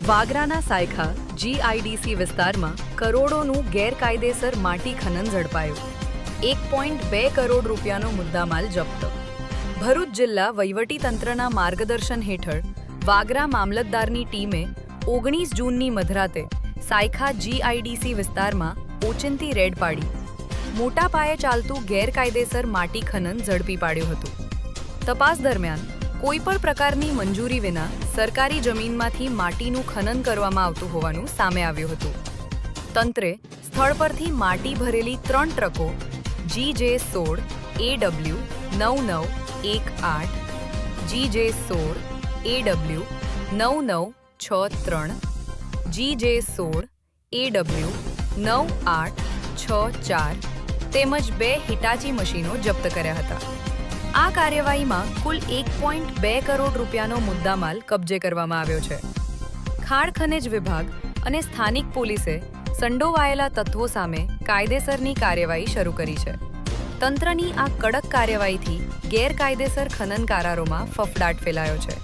વાગરાના Saykha GIDC વિસ્તારમાં કરોડોનું ગેરકાયદેસર માટી ખનન ઝડપાયું. 1.2 કરોડ રૂપિયાનો મુદ્દામાલ જપ્ત. ભરૂચ જિલ્લા વહીવટીતંત્રના માર્ગદર્શન હેઠળ વાગરા મામલતદારની ટીમે 19 જૂનની મધરાતે સાયખા GIDC વિસ્તારમાં ઓચિંતી રેડ પાડી મોટા પાયે ચાલતું ગેરકાયદેસર માટી ખનન ઝડપી પાડ્યું હતું. તપાસ દરમિયાન કોઈપણ પ્રકારની મંજૂરી વિના સરકારી જમીનમાંથી માટીનું ખનન કરવામાં આવતું હોવાનું સામે આવ્યું હતું. તંત્રે સ્થળ પરથી માટી ભરેલી 3 ટ્રકો GJ16 AW 9918, GJ16 AW 9963, GJ16 AW 9864 તેમજ 2 હિટાચી મશીનો જપ્ત કર્યા હતા. આ કાર્યવાહીમાં કુલ 1.2 કરોડ રૂપિયાનો મુદ્દામાલ કબજે કરવામાં આવ્યો છે. ખાણ ખનિજ વિભાગ અને સ્થાનિક પોલીસે સંડોવાયેલા તત્વો સામે કાયદેસરની કાર્યવાહી શરૂ કરી છે. તંત્રની આ કડક કાર્યવાહીથી ગેરકાયદેસર ખનન કારારોમાં ફફડાટ ફેલાયો છે.